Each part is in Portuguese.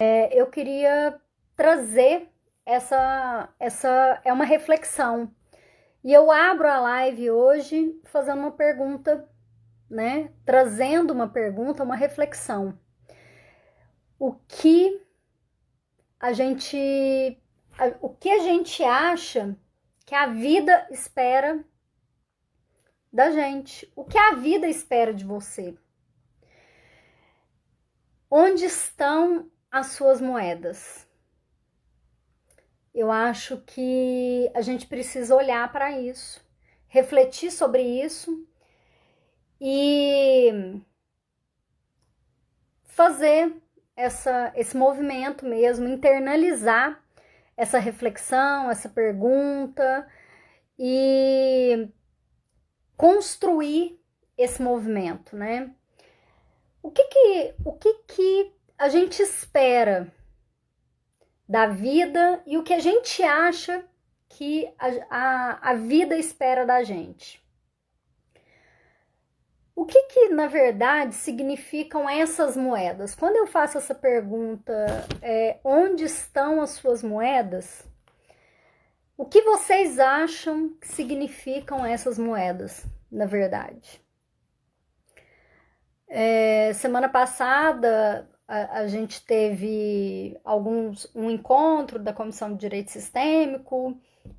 Eu queria trazer essa é uma reflexão. E eu abro a live hoje fazendo uma pergunta, né? Trazendo uma pergunta, uma reflexão. O que a gente o que a gente acha que a vida espera da gente? O que a vida espera de você? Onde estão as suas moedas? Eu acho que a gente precisa olhar para isso, refletir sobre isso e fazer esse movimento mesmo, internalizar essa reflexão, essa pergunta e construir esse movimento, né? O que que a gente espera da vida e o que a gente acha que a vida espera da gente? O que na verdade significam essas moedas? Quando eu faço essa pergunta, onde estão as suas moedas? O que vocês acham que significam essas moedas, na verdade? Semana passada a gente teve um encontro da Comissão de Direito Sistêmico.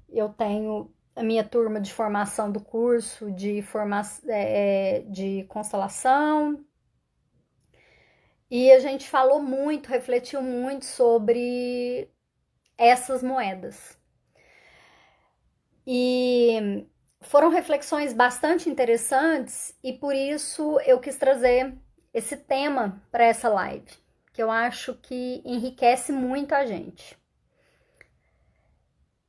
Eu tenho a minha turma de formação do curso de constelação. E a gente falou muito, refletiu muito sobre essas moedas. E foram reflexões bastante interessantes e por isso eu quis trazer esse tema para essa live, que eu acho que enriquece muito a gente.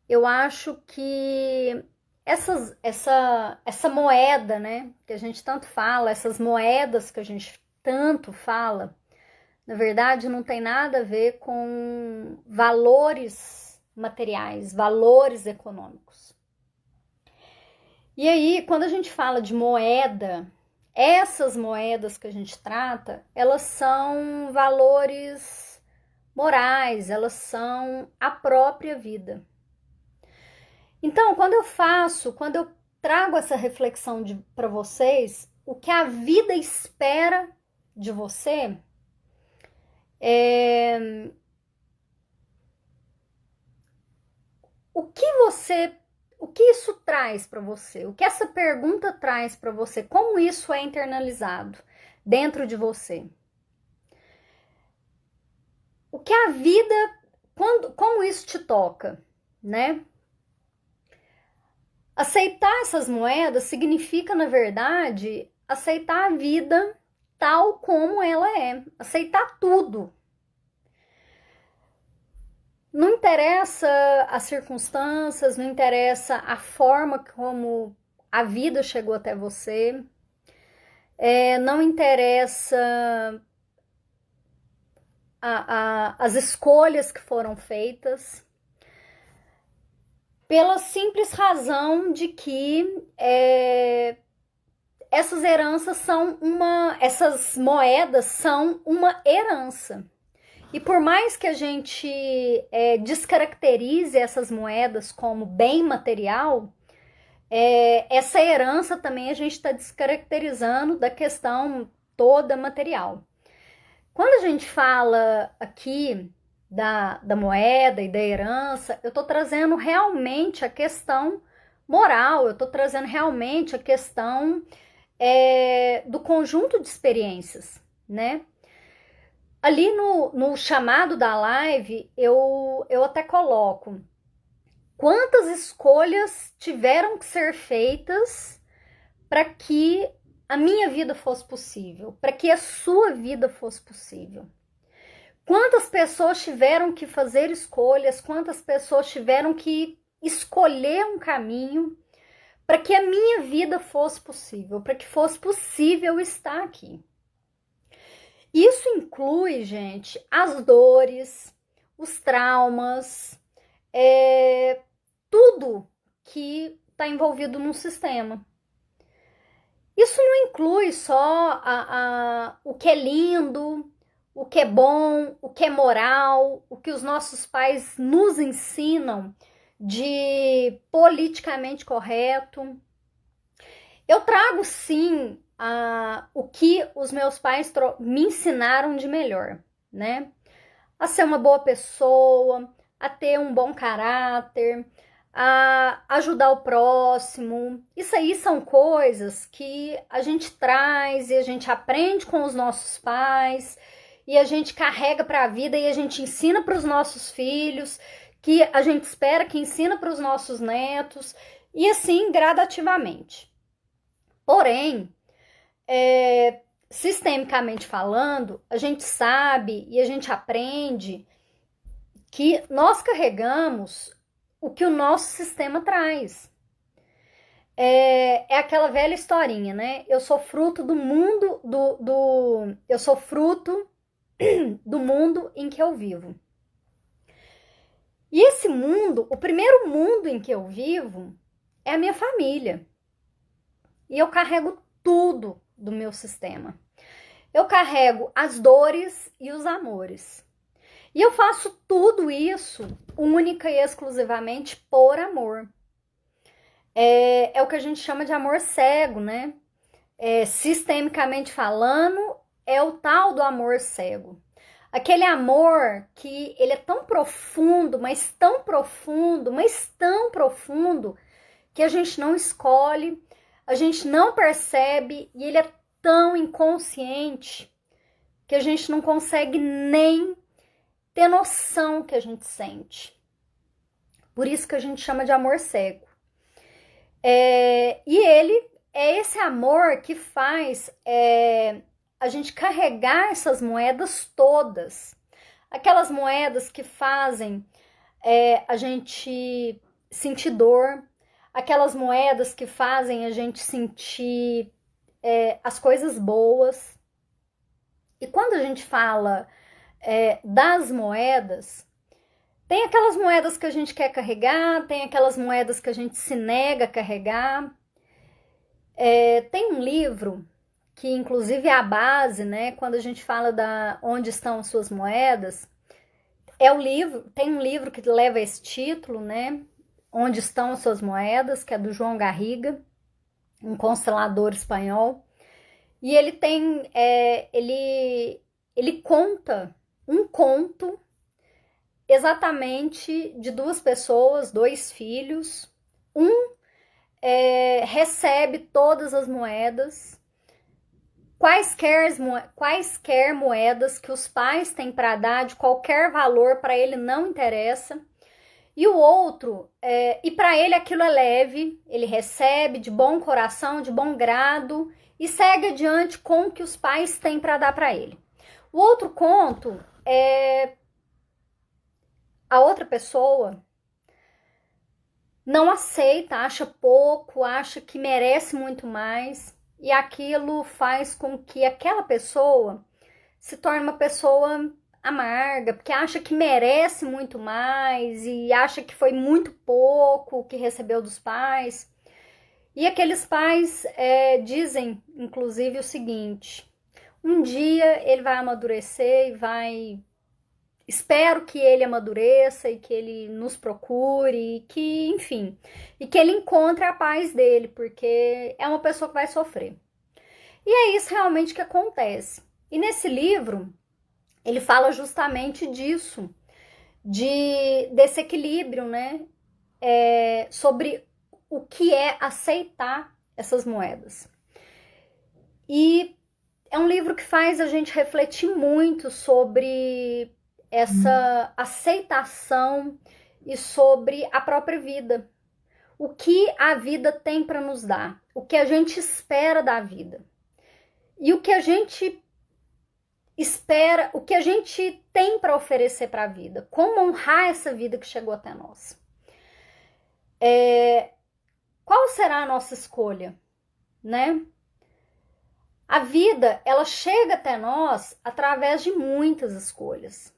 Eu acho que essa moeda, né, que a gente tanto fala, essas moedas que a gente tanto fala, na verdade não tem nada a ver com valores materiais, valores econômicos. E aí, quando a gente fala de moeda, essas moedas que a gente trata, elas são valores morais, elas são a própria vida. Então, quando eu trago essa reflexão para vocês, o que a vida espera de você é o que você, o que isso traz para você? O que essa pergunta traz para você? Como isso é internalizado dentro de você? O que a vida, como isso te toca, né? Aceitar essas moedas significa, na verdade, aceitar a vida tal como ela é, aceitar tudo. Não interessa as circunstâncias, não interessa a forma como a vida chegou até você, não interessa as escolhas que foram feitas, pela simples razão de que essas moedas são uma herança. E por mais que a gente descaracterize essas moedas como bem material, essa herança também a gente está descaracterizando da questão toda material. Quando a gente fala aqui da moeda e da herança, eu estou trazendo realmente a questão moral, eu estou trazendo realmente a questão do conjunto de experiências, né? Ali no chamado da live, eu até coloco quantas escolhas tiveram que ser feitas para que a minha vida fosse possível, para que a sua vida fosse possível. Quantas pessoas tiveram que fazer escolhas, quantas pessoas tiveram que escolher um caminho para que a minha vida fosse possível, para que fosse possível estar aqui. Isso inclui, gente, as dores, os traumas, tudo que está envolvido num sistema. Isso não inclui só o que é lindo, o que é bom, o que é moral, o que os nossos pais nos ensinam de politicamente correto. Eu trago sim o que os meus pais me ensinaram de melhor, né? A ser uma boa pessoa, a ter um bom caráter, a ajudar o próximo. Isso aí são coisas que a gente traz e a gente aprende com os nossos pais e a gente carrega para a vida e a gente ensina para os nossos filhos, que a gente espera que ensina para os nossos netos e assim gradativamente. Porém, sistemicamente falando, a gente sabe e a gente aprende que nós carregamos o que o nosso sistema traz. É aquela velha historinha, né? Eu sou fruto do mundo eu sou fruto do mundo em que eu vivo. E esse mundo, o primeiro mundo em que eu vivo é a minha família. E eu carrego tudo do meu sistema. Eu carrego as dores e os amores. E eu faço tudo isso única e exclusivamente por amor. É o que a gente chama de amor cego, né? Sistemicamente falando, é o tal do amor cego. Aquele amor que ele é tão profundo, mas tão profundo, mas tão profundo, que a gente não escolhe, a gente não percebe e ele é tão inconsciente que a gente não consegue nem ter noção que a gente sente. Por isso que a gente chama de amor cego. E ele é esse amor que faz a gente carregar essas moedas todas. Aquelas moedas que fazem a gente sentir dor, aquelas moedas que fazem a gente sentir as coisas boas. E quando a gente fala das moedas, tem aquelas moedas que a gente quer carregar, tem aquelas moedas que a gente se nega a carregar. Tem um livro que inclusive é a base, né? Quando a gente fala da onde estão as suas moedas, tem um livro que leva esse título, né? Onde estão as suas moedas, que é do João Garriga, um constelador espanhol. E ele tem, ele conta um conto exatamente de duas pessoas, dois filhos. Um recebe todas as moedas, quaisquer moedas que os pais têm para dar, de qualquer valor, para ele não interessa. E o outro, e para ele aquilo é leve, ele recebe de bom coração, de bom grado e segue adiante com o que os pais têm para dar para ele. O outro conto a outra pessoa não aceita, acha pouco, acha que merece muito mais, e aquilo faz com que aquela pessoa se torne uma pessoa amarga, porque acha que merece muito mais e acha que foi muito pouco que recebeu dos pais. E aqueles pais dizem, inclusive, o seguinte: um dia ele vai amadurecer e vai. Espero que ele amadureça e que ele nos procure, e que, enfim, e que ele encontre a paz dele, porque é uma pessoa que vai sofrer. E é isso realmente que acontece. E nesse livro, ele fala justamente disso, desse equilíbrio, né? Sobre o que é aceitar essas moedas. E é um livro que faz a gente refletir muito sobre essa aceitação e sobre a própria vida. O que a vida tem para nos dar, o que a gente espera da vida. E o que a gente espera, o que a gente tem para oferecer para a vida. Como honrar essa vida que chegou até nós. Qual será a nossa escolha, né? A vida, ela chega até nós através de muitas escolhas.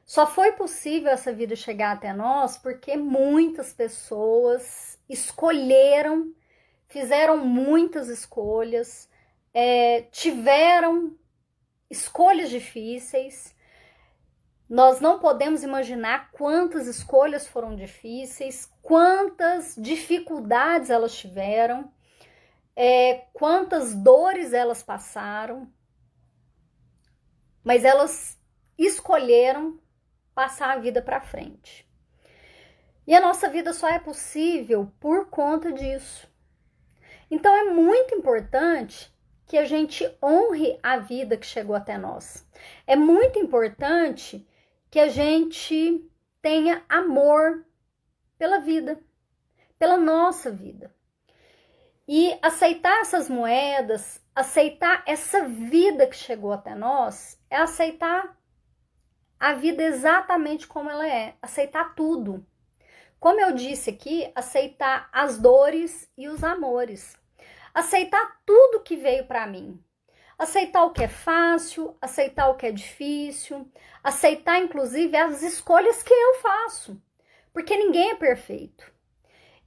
Só foi possível essa vida chegar até nós porque muitas pessoas escolheram, fizeram muitas escolhas, tiveram escolhas difíceis. Nós não podemos imaginar quantas escolhas foram difíceis, quantas dificuldades elas tiveram, quantas dores elas passaram, mas elas escolheram passar a vida para frente. E a nossa vida só é possível por conta disso. Então é muito importante que a gente honre a vida que chegou até nós. É muito importante que a gente tenha amor pela vida, pela nossa vida. E aceitar essas moedas, aceitar essa vida que chegou até nós, é aceitar a vida exatamente como ela é, aceitar tudo. Como eu disse aqui, aceitar as dores e os amores. Aceitar tudo que veio para mim. Aceitar o que é fácil, aceitar o que é difícil, aceitar inclusive as escolhas que eu faço. Porque ninguém é perfeito.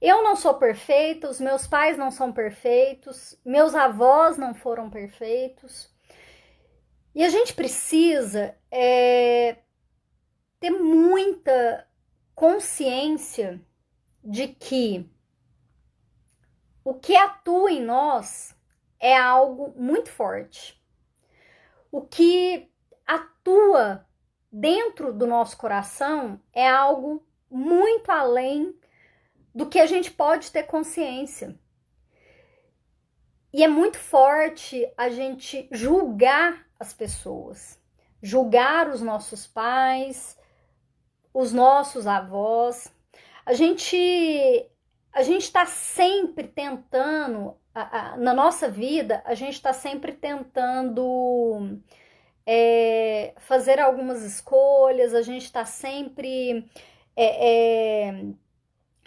Eu não sou perfeita, os meus pais não são perfeitos, meus avós não foram perfeitos. E a gente precisa ter muita consciência de que o que atua em nós é algo muito forte. O que atua dentro do nosso coração é algo muito além do que a gente pode ter consciência. E é muito forte a gente julgar as pessoas, julgar os nossos pais, os nossos avós. A gente está sempre tentando, na nossa vida, a gente está sempre tentando fazer algumas escolhas, a gente está sempre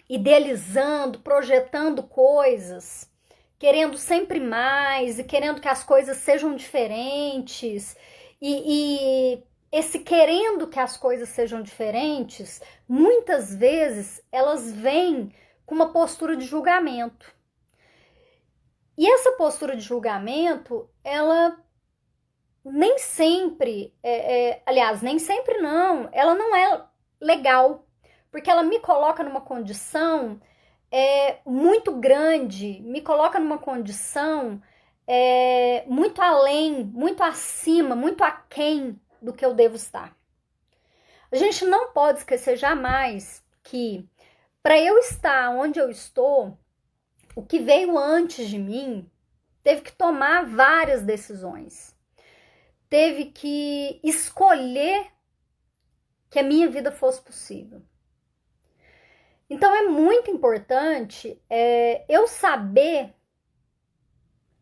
idealizando, projetando coisas, querendo sempre mais e querendo que as coisas sejam diferentes. E esse querendo que as coisas sejam diferentes, muitas vezes elas vêm com uma postura de julgamento. E essa postura de julgamento, ela nem sempre, aliás, nem sempre não, ela não é legal, porque ela me coloca numa condição muito grande, me coloca numa condição muito além, muito acima, muito aquém do que eu devo estar. A gente não pode esquecer jamais que para eu estar onde eu estou, o que veio antes de mim teve que tomar várias decisões. Teve que escolher que a minha vida fosse possível. Então é muito importante eu saber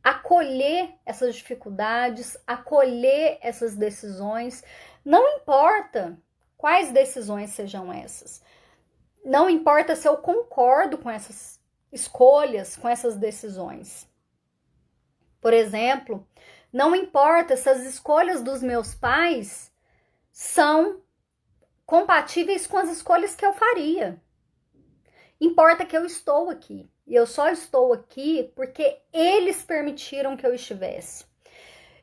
acolher essas dificuldades, acolher essas decisões. Não importa quais decisões sejam essas. Não importa se eu concordo com essas escolhas, com essas decisões. Por exemplo, não importa se as escolhas dos meus pais são compatíveis com as escolhas que eu faria. Importa que eu estou aqui. E eu só estou aqui porque eles permitiram que eu estivesse.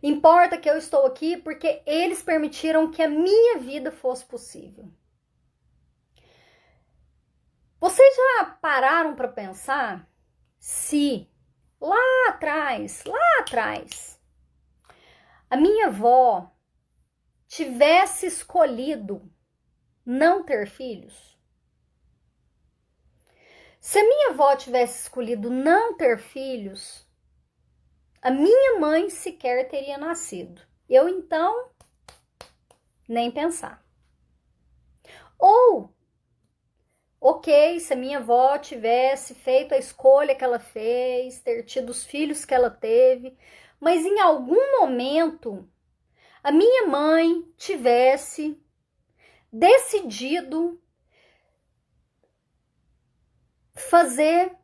Importa que eu estou aqui porque eles permitiram que a minha vida fosse possível. Vocês já pararam para pensar se lá atrás, a minha avó tivesse escolhido não ter filhos? Se a minha avó tivesse escolhido não ter filhos, a minha mãe sequer teria nascido. Eu, então, nem pensar. Ou, ok, se a minha avó tivesse feito a escolha que ela fez, ter tido os filhos que ela teve, mas em algum momento a minha mãe tivesse decidido fazer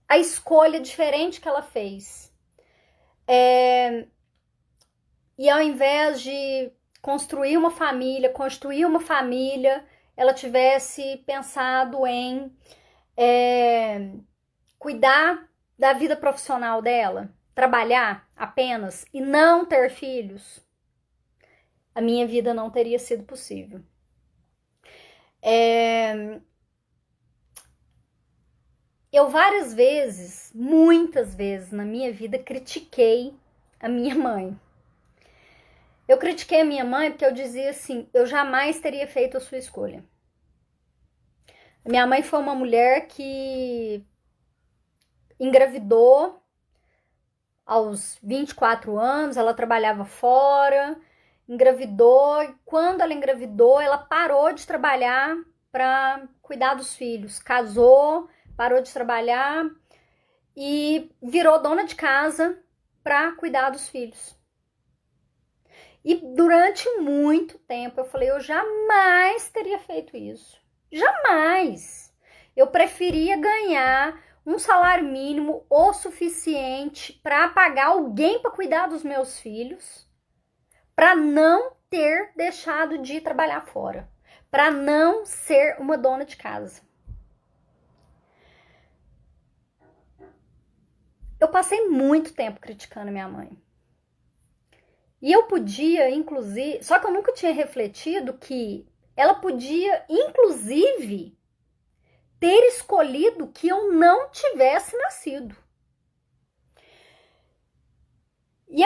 a escolha diferente que ela fez. E ao invés de construir uma família, ela tivesse pensado em cuidar da vida profissional dela. trabalhar apenas e não ter filhos, a minha vida não teria sido possível. Eu várias vezes, muitas vezes na minha vida, critiquei a minha mãe. Eu critiquei a minha mãe porque eu dizia assim, eu jamais teria feito a sua escolha. Minha mãe foi uma mulher que engravidou aos 24 anos, ela trabalhava fora, engravidou, e quando ela engravidou, ela parou de trabalhar para cuidar dos filhos, casou, parou de trabalhar e virou dona de casa para cuidar dos filhos. E durante muito tempo eu falei, eu jamais teria feito isso. Jamais. Eu preferia ganhar um salário mínimo o suficiente para pagar alguém para cuidar dos meus filhos, para não ter deixado de trabalhar fora, para não ser uma dona de casa. Eu passei muito tempo criticando minha mãe. E eu podia, inclusive, só que eu nunca tinha refletido que ela podia, inclusive, ter escolhido que eu não tivesse nascido. E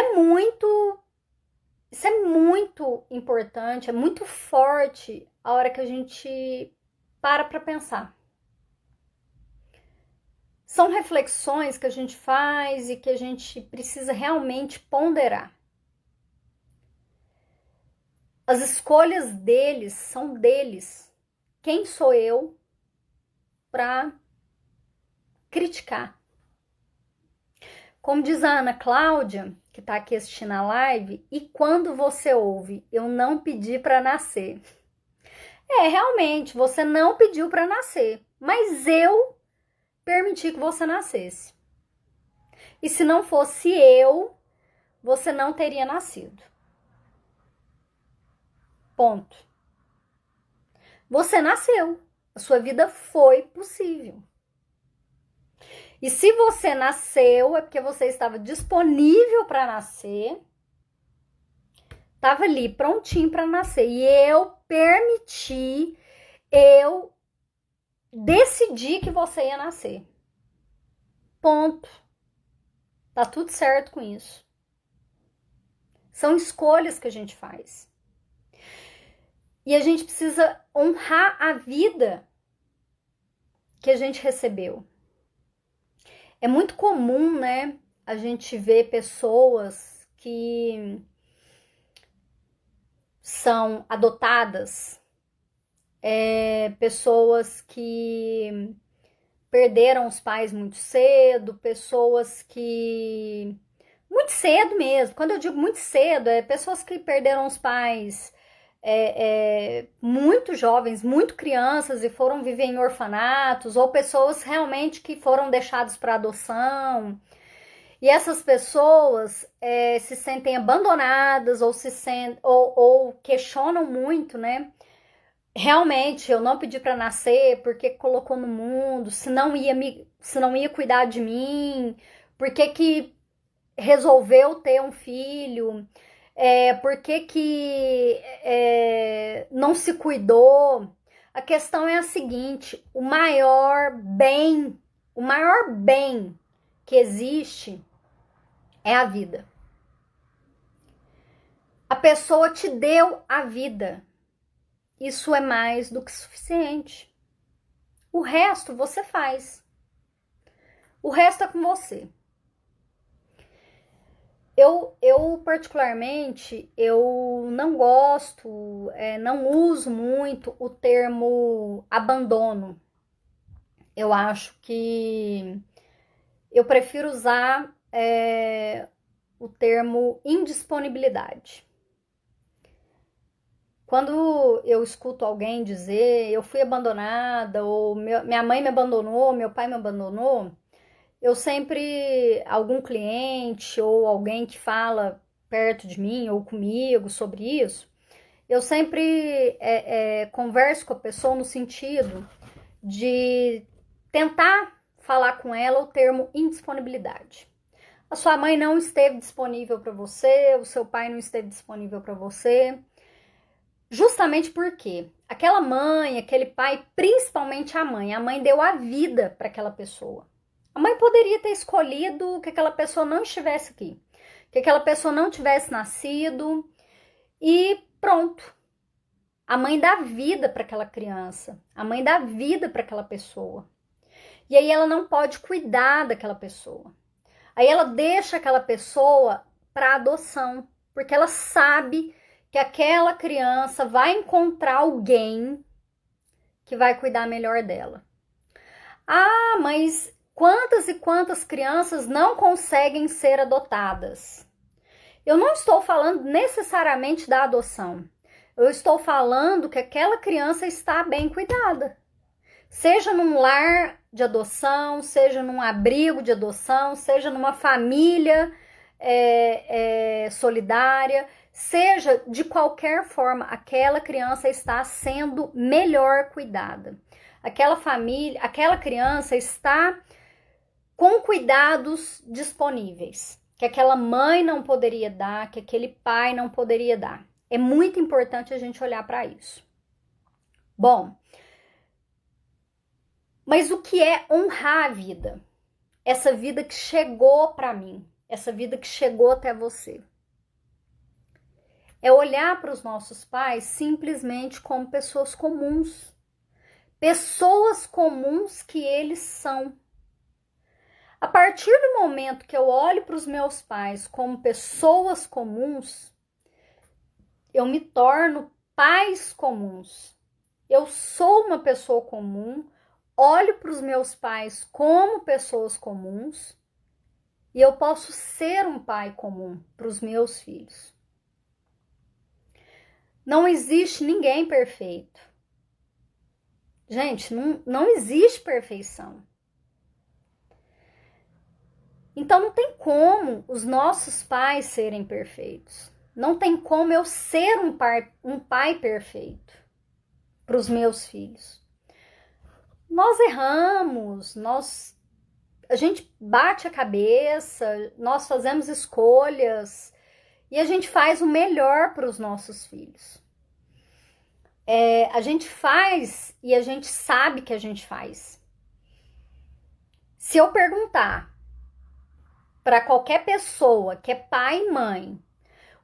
isso é muito importante, é muito forte a hora que a gente para pensar. São reflexões que a gente faz e que a gente precisa realmente ponderar. As escolhas deles são deles. Quem sou eu para criticar? Como diz a Ana Cláudia, que está aqui assistindo a live, e quando você ouve, eu não pedi para nascer. Realmente, você não pediu para nascer, mas eu permiti que você nascesse. E se não fosse eu, você não teria nascido. Ponto. Você nasceu. A sua vida foi possível. E se você nasceu, é porque você estava disponível para nascer, estava ali prontinho para nascer. E eu permiti, eu decidi que você ia nascer. Ponto. Tá tudo certo com isso. São escolhas que a gente faz. E a gente precisa honrar a vida que a gente recebeu. É muito comum, né, a gente ver pessoas que são adotadas, pessoas que perderam os pais muito cedo, pessoas que... Muito cedo mesmo. Quando eu digo muito cedo, é pessoas que perderam os pais muito jovens, muito crianças e foram viver em orfanatos, ou pessoas realmente que foram deixadas para adoção. E essas pessoas se sentem abandonadas ou questionam muito, né? Realmente, eu não pedi para nascer, porque colocou no mundo, se não ia cuidar de mim, por que resolveu ter um filho, por que não se cuidou. A questão é a seguinte: o maior bem que existe é a vida. A pessoa te deu a vida. Isso é mais do que suficiente. O resto você faz. O resto é com você. Eu particularmente, eu não gosto, não uso muito o termo abandono. Eu acho que eu prefiro usar o termo indisponibilidade. Quando eu escuto alguém dizer eu fui abandonada, ou minha mãe me abandonou, meu pai me abandonou, eu sempre, algum cliente ou alguém que fala perto de mim ou comigo sobre isso, eu sempre converso com a pessoa no sentido de tentar falar com ela o termo indisponibilidade. a sua mãe não esteve disponível para você, o seu pai não esteve disponível para você. Justamente porque aquela mãe, aquele pai, principalmente a mãe deu a vida para aquela pessoa. A mãe poderia ter escolhido que aquela pessoa não estivesse aqui, que aquela pessoa não tivesse nascido e pronto. A mãe dá vida para aquela criança, a mãe dá vida para aquela pessoa. E aí ela não pode cuidar daquela pessoa. Aí ela deixa aquela pessoa para adoção, porque ela sabe que aquela criança vai encontrar alguém que vai cuidar melhor dela. Ah, mas quantas e quantas crianças não conseguem ser adotadas? Eu não estou falando necessariamente da adoção. Eu estou falando que aquela criança está bem cuidada. Seja num lar de adoção, seja num abrigo de adoção, seja numa família solidária, seja de qualquer forma, aquela criança está sendo melhor cuidada. Aquela família, aquela criança está com cuidados disponíveis, que aquela mãe não poderia dar, que aquele pai não poderia dar. É muito importante a gente olhar para isso. Bom, mas o que é honrar a vida? Essa vida que chegou para mim, essa vida que chegou até você. É olhar para os nossos pais simplesmente como pessoas comuns. Pessoas comuns que eles são. A partir do momento que eu olho para os meus pais como pessoas comuns, eu me torno pais comuns. Eu sou uma pessoa comum, olho para os meus pais como pessoas comuns e eu posso ser um pai comum para os meus filhos. Não existe ninguém perfeito. Gente, não existe perfeição. Então não tem como os nossos pais serem perfeitos. Não tem como eu ser um pai perfeito para os meus filhos. Nós erramos, a gente bate a cabeça, nós fazemos escolhas e a gente faz o melhor para os nossos filhos. A gente faz e a gente sabe que a gente faz. Se eu perguntar para qualquer pessoa que é pai e mãe,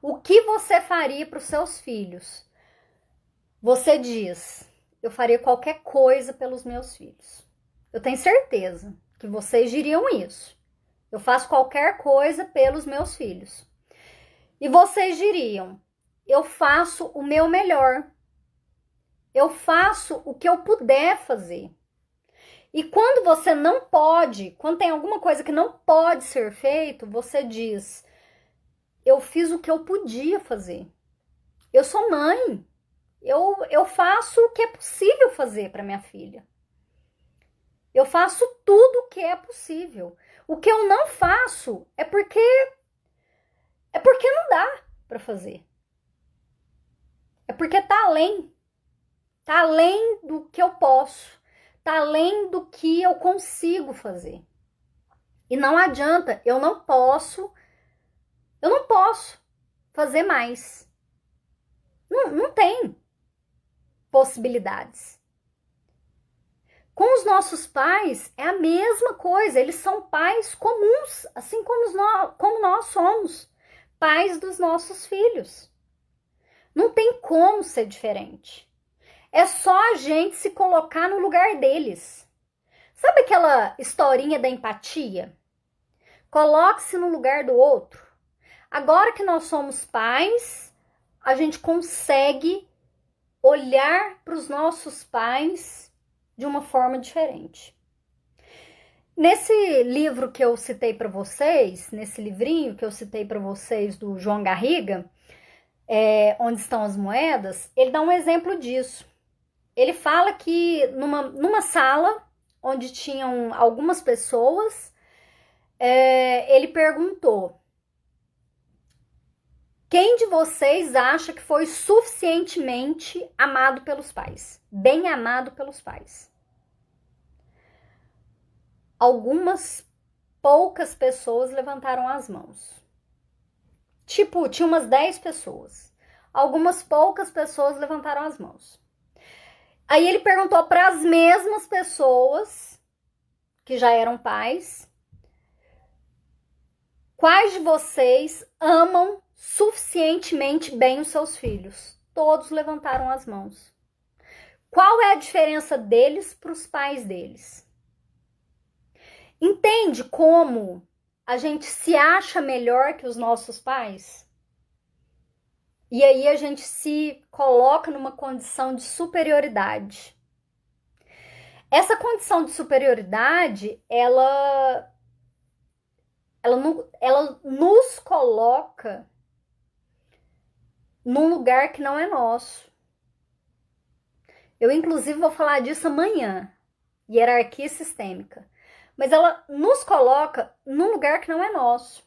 o que você faria para os seus filhos? Você diz, eu faria qualquer coisa pelos meus filhos. Eu tenho certeza que vocês diriam isso. Eu faço qualquer coisa pelos meus filhos. E vocês diriam, eu faço o meu melhor. Eu faço o que eu puder fazer. E quando você não pode, quando tem alguma coisa que não pode ser feito, você diz, eu fiz o que eu podia fazer. Eu sou mãe. Eu faço o que é possível fazer para minha filha. Eu faço tudo o que é possível. O que eu não faço é porque não dá para fazer. É porque tá além do que eu posso, tá além do que eu consigo fazer. E não adianta, eu não posso fazer mais. Não tem possibilidades. Com os nossos pais é a mesma coisa, eles são pais comuns, assim como nós somos pais dos nossos filhos. Não tem como ser diferente. É só a gente se colocar no lugar deles. Sabe aquela historinha da empatia? Coloque-se no lugar do outro. Agora que nós somos pais, a gente consegue olhar para os nossos pais de uma forma diferente. Nesse livro que eu citei para vocês, nesse livrinho que eu citei para vocês do João Garriga, Onde Estão as Moedas, ele dá um exemplo disso. Ele fala que numa sala onde tinham algumas pessoas, ele perguntou: quem de vocês acha que foi suficientemente amado pelos pais? Bem amado pelos pais? Algumas poucas pessoas levantaram as mãos. Tipo, tinha umas 10 pessoas. Algumas poucas pessoas levantaram as mãos. Aí ele perguntou para as mesmas pessoas que já eram pais: quais de vocês amam suficientemente bem os seus filhos? Todos levantaram as mãos. Qual é a diferença deles para os pais deles? Entende como a gente se acha melhor que os nossos pais? E aí a gente se coloca numa condição de superioridade. Essa condição de superioridade, ela nos coloca num lugar que não é nosso. Eu, inclusive, vou falar disso amanhã, hierarquia sistêmica. Mas ela nos coloca num lugar que não é nosso.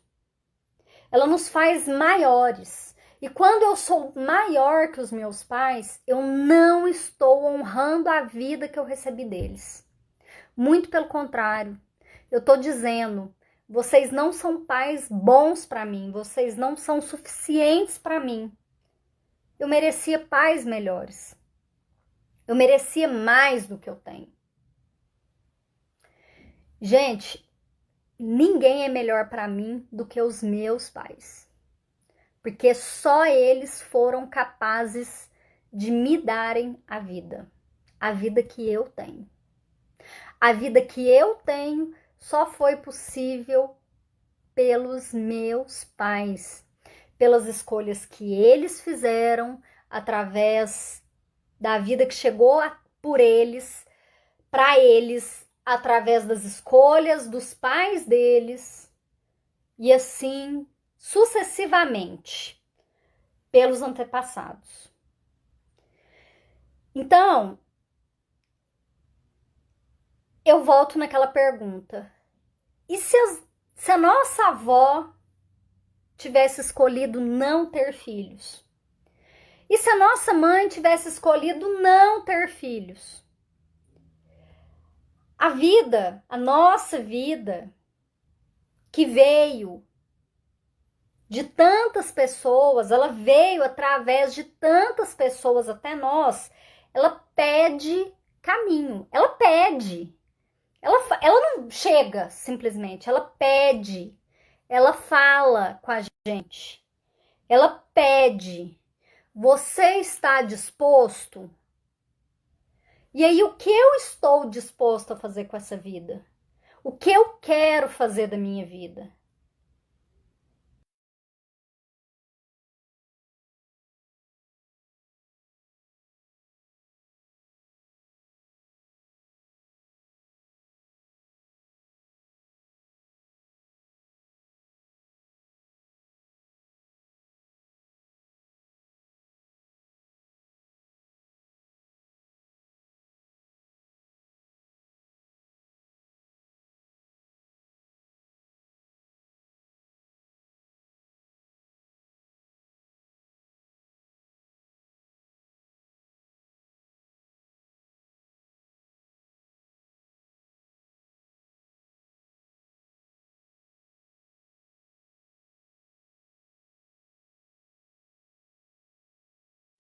Ela nos faz maiores. E quando eu sou maior que os meus pais, eu não estou honrando a vida que eu recebi deles. Muito pelo contrário. Eu estou dizendo, vocês não são pais bons para mim, vocês não são suficientes para mim. Eu merecia pais melhores. Eu merecia mais do que eu tenho. Gente, ninguém é melhor para mim do que os meus pais. Porque só eles foram capazes de me darem a vida que eu tenho. A vida que eu tenho só foi possível pelos meus pais, pelas escolhas que eles fizeram, através da vida que chegou por eles, para eles, através das escolhas dos pais deles, e assim sucessivamente, pelos antepassados. Então, eu volto naquela pergunta: e se a nossa avó tivesse escolhido não ter filhos? E se a nossa mãe tivesse escolhido não ter filhos? A vida, a nossa vida, que veio de tantas pessoas, ela veio através de tantas pessoas até nós, ela pede caminho, ela pede. Ela não chega simplesmente, ela pede, ela fala com a gente, ela pede. Você está disposto? E aí, o que eu estou disposto a fazer com essa vida? O que eu quero fazer da minha vida?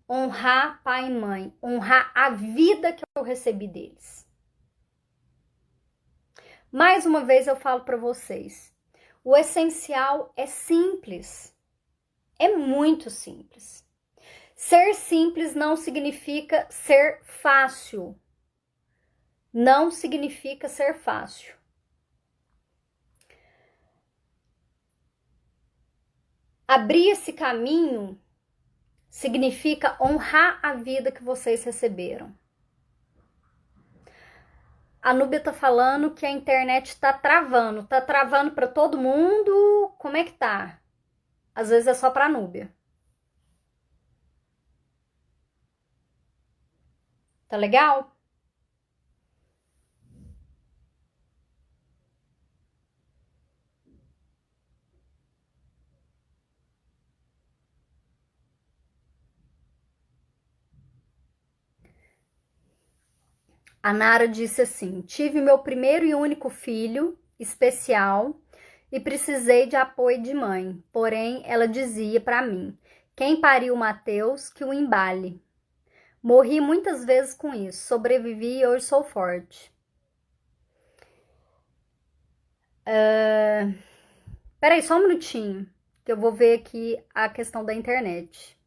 Honrar pai e mãe, honrar a vida que eu recebi deles. Mais uma vez eu falo para vocês, o essencial é simples, é muito simples. Ser simples não significa ser fácil, não significa ser fácil. Abrir esse caminho significa honrar a vida que vocês receberam. A Núbia tá falando que a internet tá travando. Tá travando para todo mundo? Como é que tá? Às vezes é só pra Núbia. Tá legal? A Nara disse assim: tive meu primeiro e único filho especial e precisei de apoio de mãe. Porém, ela dizia para mim: quem pariu Mateus, que o embale. Morri muitas vezes com isso, sobrevivi e hoje sou forte. Peraí, só um minutinho, que eu vou ver aqui a questão da internet.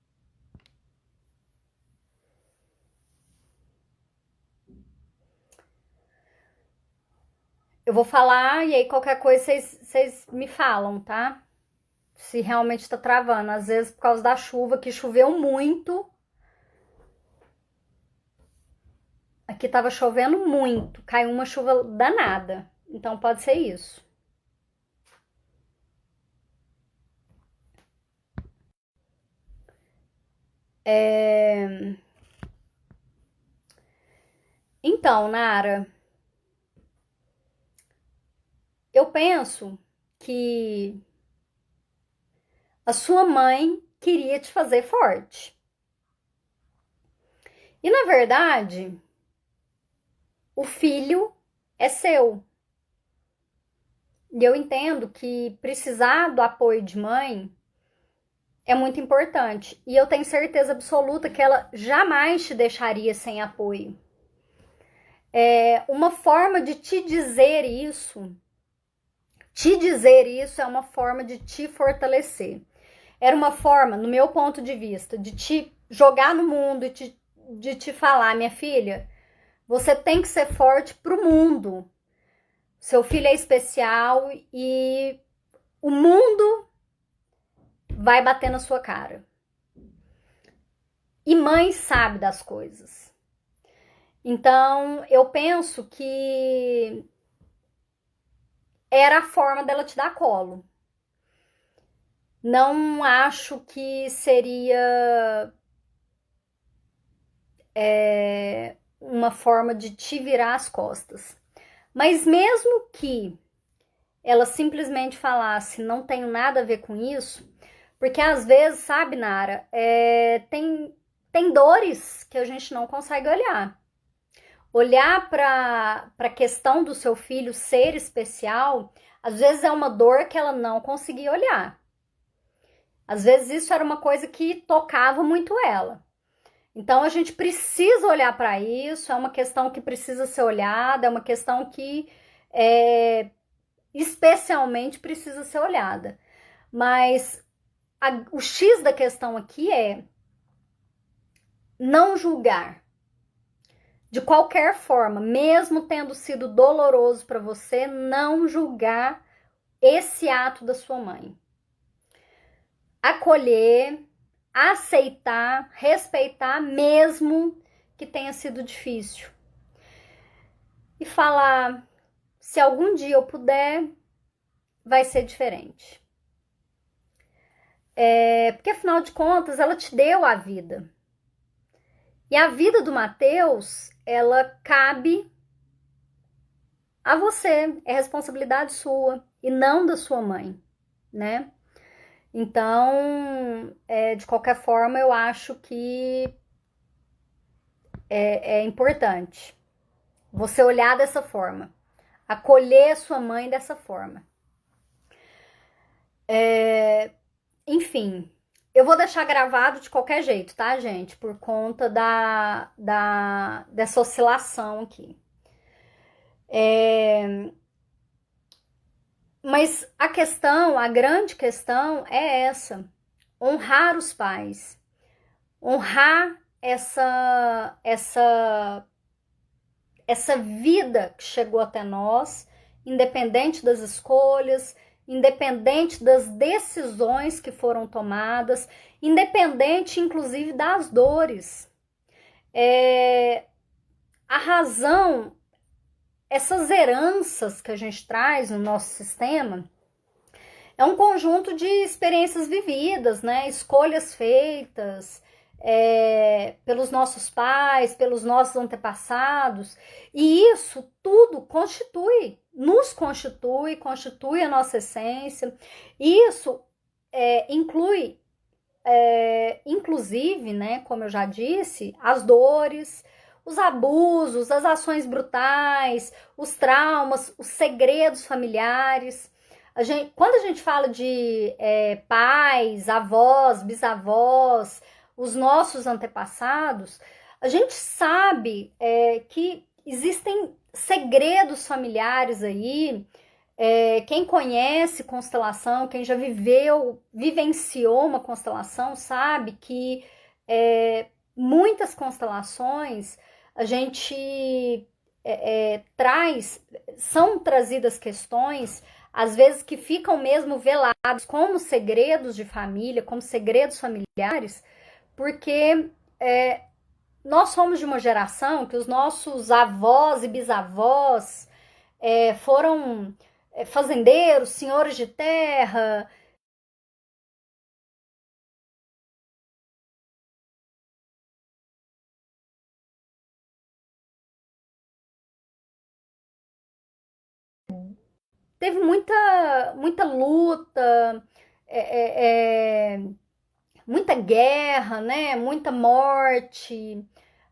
Eu vou falar e aí qualquer coisa vocês me falam, tá? Se realmente tá travando. Às vezes por causa da chuva, que choveu muito. Aqui tava chovendo muito, caiu uma chuva danada. Então pode ser isso. Então, Nara, eu penso que a sua mãe queria te fazer forte. E na verdade, o filho é seu. E eu entendo que precisar do apoio de mãe é muito importante. E eu tenho certeza absoluta que ela jamais te deixaria sem apoio. Uma forma de te dizer isso é uma forma de te fortalecer. Era uma forma, no meu ponto de vista, de te jogar no mundo e de te falar: minha filha, você tem que ser forte pro mundo. Seu filho é especial e o mundo vai bater na sua cara. E mãe sabe das coisas. Então, eu penso que era a forma dela te dar colo. Não acho que seria uma forma de te virar as costas. Mas mesmo que ela simplesmente falasse: não tenho nada a ver com isso, porque às vezes, sabe, Nara, tem dores que a gente não consegue olhar. Olhar para a questão do seu filho ser especial, às vezes é uma dor que ela não conseguia olhar. Às vezes isso era uma coisa que tocava muito ela. Então a gente precisa olhar para isso, é uma questão que precisa ser olhada, é uma questão que especialmente precisa ser olhada. Mas o X da questão aqui é não julgar. De qualquer forma, mesmo tendo sido doloroso para você, não julgar esse ato da sua mãe. Acolher, aceitar, respeitar, mesmo que tenha sido difícil. E falar: se algum dia eu puder, vai ser diferente. Porque afinal de contas, ela te deu a vida. E a vida do Mateus, ela cabe a você, é responsabilidade sua e não da sua mãe, né? Então, de qualquer forma, eu acho que é importante você olhar dessa forma, acolher sua mãe dessa forma. Enfim, eu vou deixar gravado de qualquer jeito, tá, gente? Por conta dessa oscilação aqui. Mas a grande questão é essa: honrar os pais, honrar essa vida que chegou até nós, independente das escolhas, independente das decisões que foram tomadas, independente, inclusive, das dores. A razão, essas heranças que a gente traz no nosso sistema, é um conjunto de experiências vividas, né? Escolhas feitas pelos nossos pais, pelos nossos antepassados, e isso tudo nos constitui a nossa essência. E isso inclui, inclusive, né, como eu já disse, as dores, os abusos, as ações brutais, os traumas, os segredos familiares. Quando a gente fala de pais, avós, bisavós, os nossos antepassados, a gente sabe que existem segredos familiares aí. Quem conhece constelação, quem já vivenciou uma constelação, sabe que muitas constelações a gente são trazidas questões, às vezes que ficam mesmo velados como segredos de família, como segredos familiares, porque nós somos de uma geração que os nossos avós e bisavós foram fazendeiros, senhores de terra. Teve muita luta, muita guerra, né? Muita morte.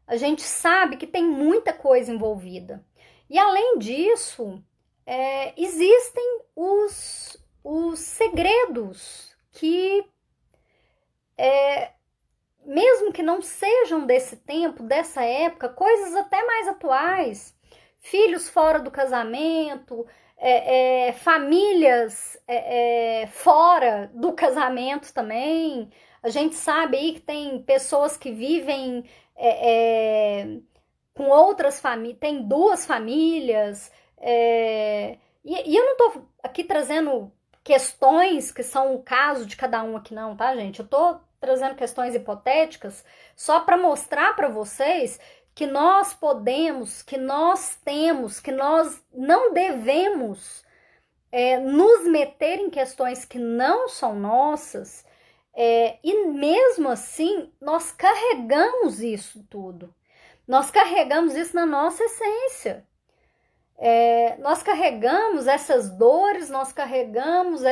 A gente sabe que tem muita coisa envolvida. E além disso, existem os segredos que, mesmo que não sejam desse tempo, dessa época, coisas até mais atuais, filhos fora do casamento, famílias fora do casamento também. A gente sabe aí que tem pessoas que vivem com outras famílias, tem duas famílias, e eu não tô aqui trazendo questões que são o caso de cada um aqui não, tá, gente? Eu tô trazendo questões hipotéticas só para mostrar para vocês que nós podemos, que nós temos, que nós não devemos nos meter em questões que não são nossas, e mesmo assim nós carregamos isso tudo. Nós carregamos isso na nossa essência. Nós carregamos essas dores, nós carregamos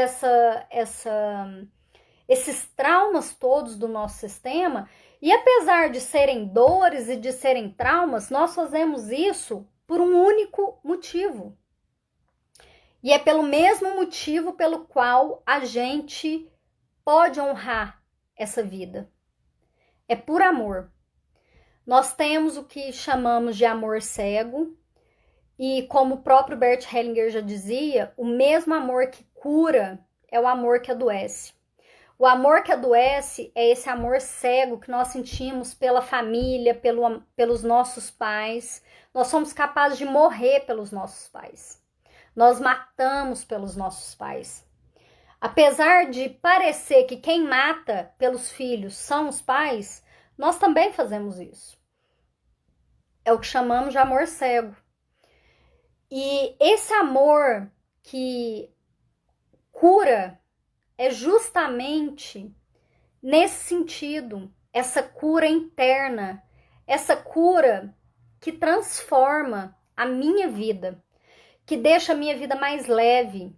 esses traumas todos do nosso sistema, e apesar de serem dores e de serem traumas, nós fazemos isso por um único motivo. E é pelo mesmo motivo pelo qual a gente pode honrar essa vida. É por amor. Nós temos o que chamamos de amor cego, e como o próprio Bert Hellinger já dizia, o mesmo amor que cura é o amor que adoece. O amor que adoece é esse amor cego que nós sentimos pela família, pelos nossos pais. Nós somos capazes de morrer pelos nossos pais. Nós matamos pelos nossos pais. Apesar de parecer que quem mata pelos filhos são os pais, nós também fazemos isso. É o que chamamos de amor cego. E esse amor que cura é justamente nesse sentido, essa cura interna, essa cura que transforma a minha vida, que deixa a minha vida mais leve,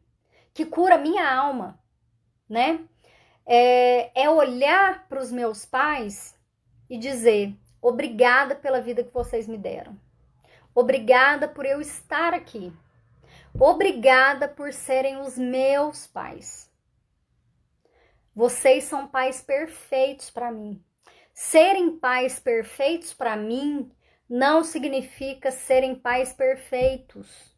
que cura a minha alma, né? É olhar para os meus pais e dizer: obrigada pela vida que vocês me deram. Obrigada por eu estar aqui. Obrigada por serem os meus pais. Vocês são pais perfeitos para mim. Serem pais perfeitos para mim não significa serem pais perfeitos.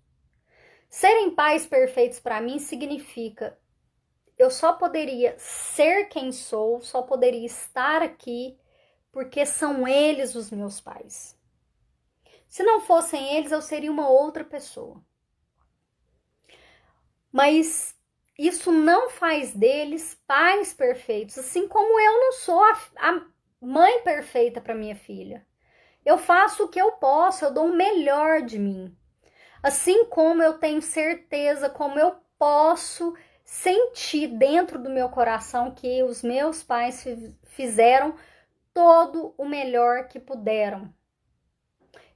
Serem pais perfeitos para mim significa eu só poderia ser quem sou, só poderia estar aqui porque são eles os meus pais. Se não fossem eles, eu seria uma outra pessoa. Mas isso não faz deles pais perfeitos, assim como eu não sou a mãe perfeita para minha filha. Eu faço o que eu posso, eu dou o melhor de mim. Assim como eu tenho certeza, como eu posso sentir dentro do meu coração que os meus pais fizeram todo o melhor que puderam.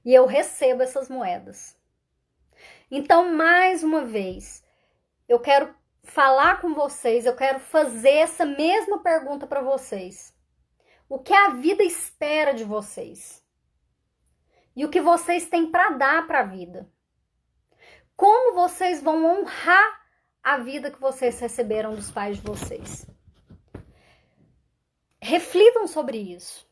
E eu recebo essas moedas. Então, mais uma vez, eu quero falar com vocês, eu quero fazer essa mesma pergunta para vocês. O que a vida espera de vocês? E o que vocês têm para dar para a vida? Como vocês vão honrar a vida que vocês receberam dos pais de vocês. Reflitam sobre isso.